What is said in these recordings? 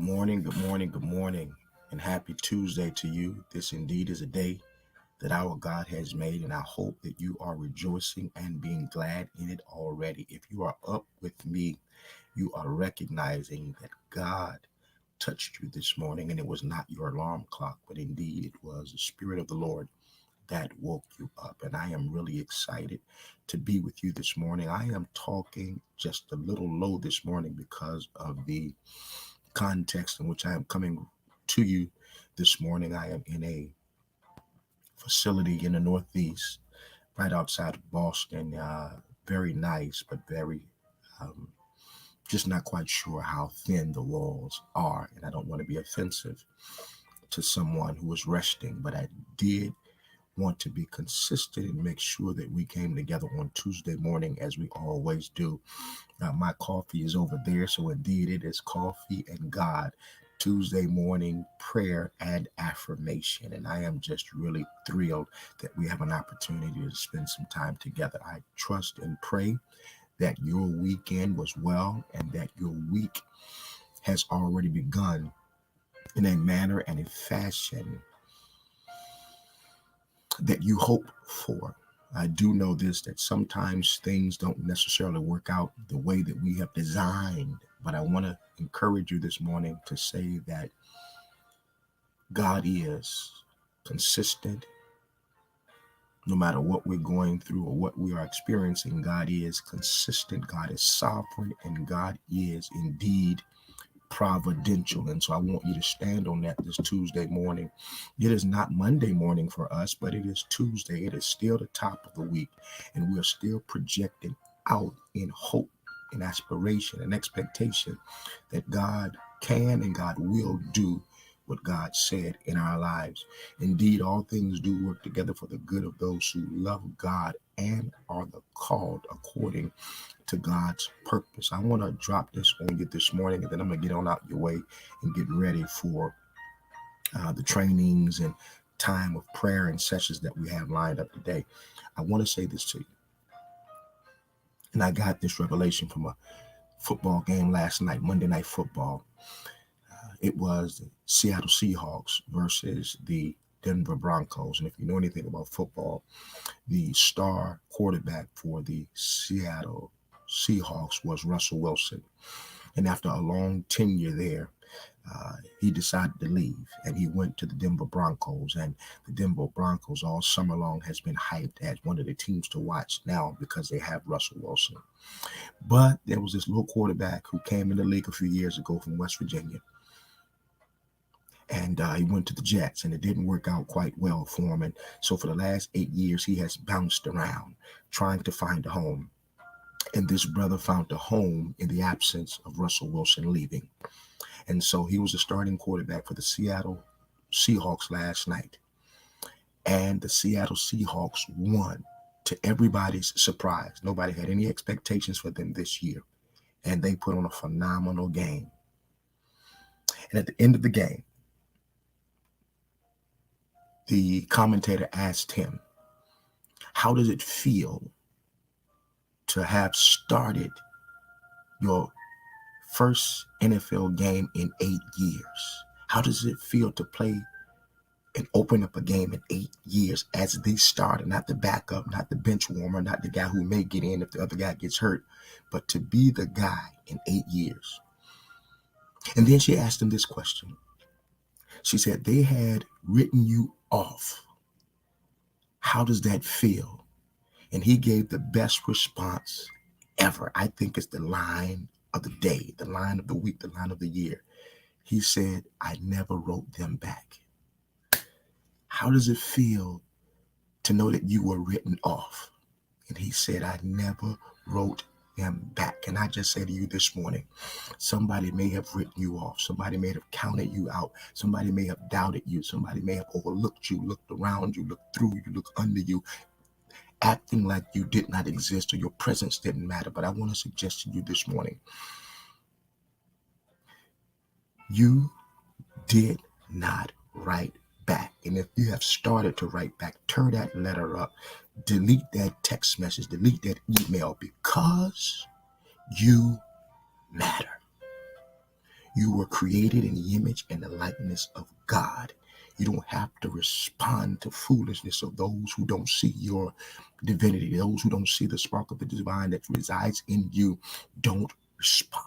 Good morning, good morning, and happy Tuesday to you. This indeed is a day that our God has made, and I hope that you are rejoicing and being glad in it already. If you are up with me, you are recognizing that God touched you this morning, and it was not your alarm clock, but indeed it was the Spirit of the Lord that woke you up. And I am really excited to be with you this morning. I am talking just a little low this morning because of the context in which I am coming to you this morning. I am in a facility in the Northeast, right outside of Boston. Very nice, but very um, just not quite sure how thin the walls are. And I don't want to be offensive to someone who is resting, but I did want to be consistent and make sure that we came together on Tuesday morning as we always do. My coffee is over there, so indeed it is Coffee and God Tuesday morning prayer and affirmation. And I am just really thrilled that we have an opportunity to spend some time together. I trust and pray that your weekend was well and that your week has already begun in a manner and a fashion that you hope for. I do know this, that sometimes things don't necessarily work out the way that we have designed, but I want to encourage you this morning to say that God is consistent. No matter what we're going through or what we are experiencing, God is consistent, God is sovereign, and God is indeed providential. And so I want you to stand on that this Tuesday morning. It is not Monday morning for us, but it is Tuesday. It is still the top of the week, and we are still projecting out in hope and aspiration and expectation that God can and God will do what God said in our lives. Indeed, all things do work together for the good of those who love God and are the called according to God's purpose. I want to drop this on you this morning, and then I'm going to get on out your way and get ready for the trainings and time of prayer and sessions that we have lined up today. I want to say this to you. And I got this revelation from a football game last night, Monday Night Football. It was the Seattle Seahawks versus the Denver Broncos. And if you know anything about football, the star quarterback for the Seattle Seahawks was Russell Wilson. And after a long tenure there, he decided to leave, and he went to the Denver Broncos. And the Denver Broncos all summer long has been hyped as one of the teams to watch now because they have Russell Wilson. But there was this little quarterback who came in the league a few years ago from West Virginia. And he went to the Jets, and it didn't work out quite well for him. And so for the last 8 years, he has bounced around trying to find a home. And this brother found a home in the absence of Russell Wilson leaving. And so he was a starting quarterback for the Seattle Seahawks last night. And the Seattle Seahawks won, to everybody's surprise. Nobody had any expectations for them this year. And they put on a phenomenal game. And at the end of the game, the commentator asked him, how does it feel to have started your first NFL game in 8 years? How does it feel to play and open up a game in 8 years as the starter, not the backup, not the bench warmer, not the guy who may get in if the other guy gets hurt, but to be the guy in 8 years? And then she asked him this question. She said, they had written you off. How does that feel? And he gave the best response ever. I think it's the line of the day, the line of the week, the line of the year. He said, I never wrote them back. How does it feel to know that you were written off? And he said, I never wrote them back. And I just say to you this morning, somebody may have written you off. Somebody may have counted you out. Somebody may have doubted you. Somebody may have overlooked you, looked around you, looked through you, looked under you, acting like you did not exist or your presence didn't matter. But I want to suggest to you this morning, you did not write back. And if you have started to write back, tear that letter up, delete that text message, delete that email, because you matter. You were created in the image and the likeness of God. You don't have to respond to foolishness of those who don't see your divinity, those who don't see the spark of the divine that resides in you. Don't respond.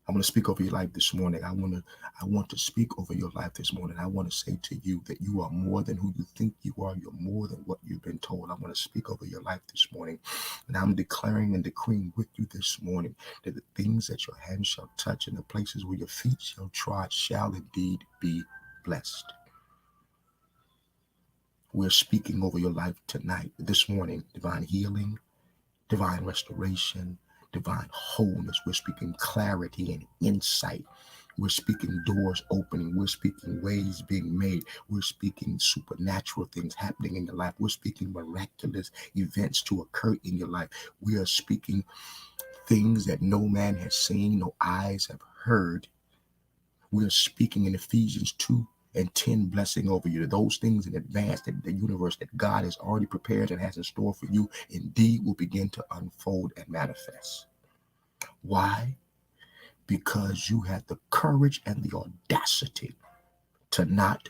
I want to speak over your life this morning. I want to speak over your life this morning. I want to say to you that you are more than who you think you are. You're more than what you've been told. I want to speak over your life this morning. And I'm declaring and decreeing with you this morning that the things that your hands shall touch and the places where your feet shall trod shall indeed be blessed. We're speaking over your life tonight, this morning, divine healing, divine restoration, divine wholeness. We're speaking clarity and insight. We're speaking doors opening. We're speaking ways being made. We're speaking supernatural things happening in your life. We're speaking miraculous events to occur in your life. We are speaking things that no man has seen, no eyes have heard. We are speaking in Ephesians 2:10 blessing over you. Those things in advance that the universe that God has already prepared and has in store for you indeed will begin to unfold and manifest. Why? Because you had the courage and the audacity to not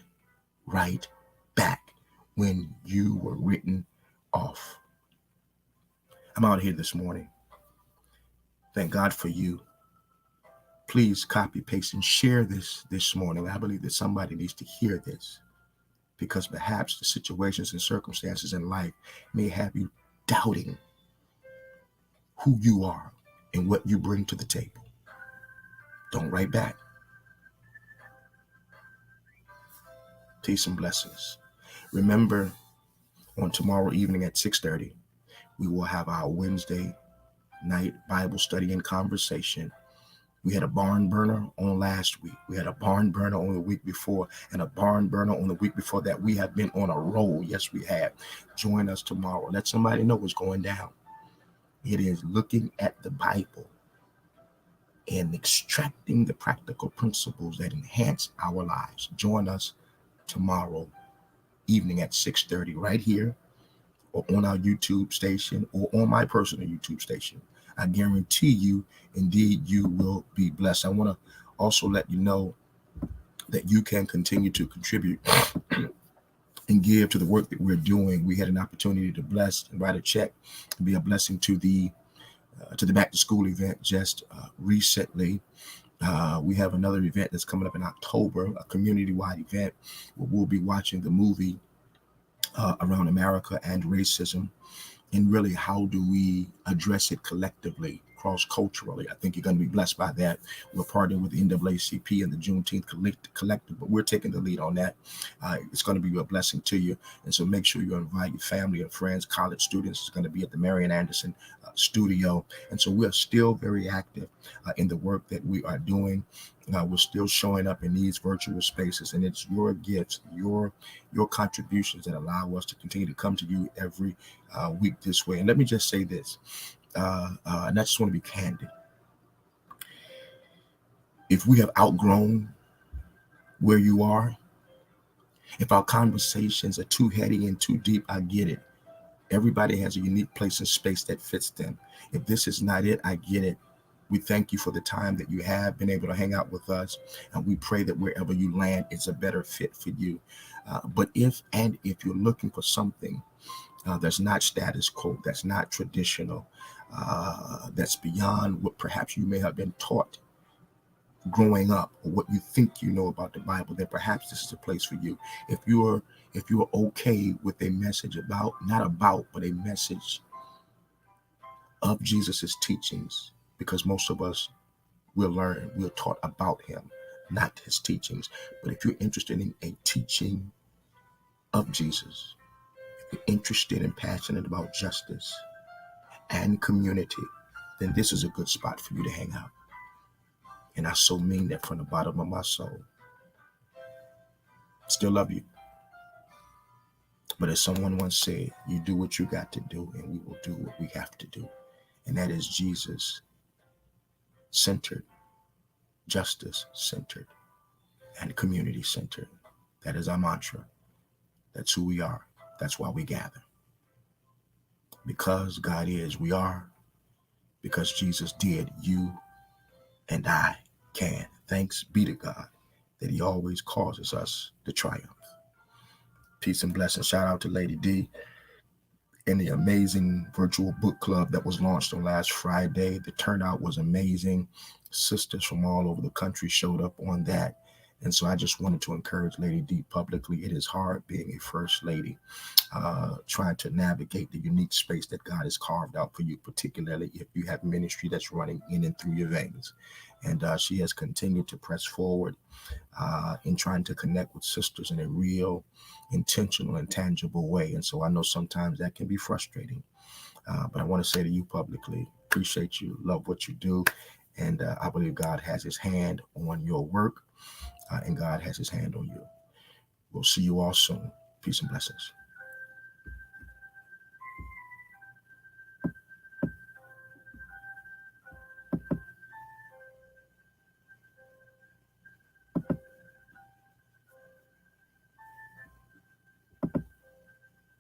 write back when you were written off. I'm out here this morning. Thank God for you. Please copy, paste, and share this morning. I believe that somebody needs to hear this, because perhaps the situations and circumstances in life may have you doubting who you are and what you bring to the table. Don't write back. Peace and blessings. Remember, on tomorrow evening at 6:30, we will have our Wednesday night Bible study and conversation. We had a barn burner on last week. We had a barn burner on the week before, and a barn burner on the week before that. We have been on a roll. Yes, we have. Join us tomorrow. Let somebody know what's going down. It is looking at the Bible and extracting the practical principles that enhance our lives. Join us tomorrow evening at 6:30 right here, or on our YouTube station, or on my personal YouTube station. I guarantee you, indeed, you will be blessed. I want to also let you know that you can continue to contribute and give to the work that we're doing. We had an opportunity to bless and write a check and be a blessing to the back to school event just recently. We have another event that's coming up in October, a community-wide event where we'll be watching the movie around America and racism, and really how do we address it collectively, cross-culturally. I think you're going to be blessed by that. We're partnering with the NAACP and the Juneteenth Collective, but we're taking the lead on that. It's going to be a blessing to you. And so make sure you invite your family and friends, college students. It's going to be at the Marian Anderson studio. And so we're still very active in the work that we are doing. We're still showing up in these virtual spaces, and it's your gifts, your contributions that allow us to continue to come to you every week this way. And let me just say this, and I just want to be candid. If we have outgrown where you are, if our conversations are too heady and too deep, I get it. Everybody has a unique place and space that fits them. If this is not it, I get it. We thank you for the time that you have been able to hang out with us, and we pray that wherever you land, it's a better fit for you. But if you're looking for something that's not status quo, that's not traditional, that's beyond what perhaps you may have been taught growing up, or what you think you know about the Bible, then perhaps this is a place for you. If you're okay with a message but a message of Jesus's teachings, because most of us we're taught about him, not his teachings. But if you're interested in a teaching of Jesus, if you're interested and passionate about justice and community, then this is a good spot for you to hang out. And I so mean that from the bottom of my soul. Still love you. But as someone once said, you do what you got to do, and we will do what we have to do. And that is Jesus centered, justice centered, and community centered. That is our mantra. That's who we are. That's why we gather. Because God is, we are. Because Jesus did, you and I can. Thanks be to God that he always causes us to triumph. Peace and blessings. Shout out to Lady D and the amazing virtual book club that was launched on last Friday. The turnout was amazing. Sisters from all over the country showed up on that. And so I just wanted to encourage Lady D publicly. It is hard being a first lady, trying to navigate the unique space that God has carved out for you, particularly if you have ministry that's running in and through your veins. And she has continued to press forward in trying to connect with sisters in a real, intentional, and tangible way. And so I know sometimes that can be frustrating, but I want to say to you publicly, appreciate you, love what you do, and I believe God has his hand on your work, and God has his hand on you. We'll see you all soon. Peace and blessings.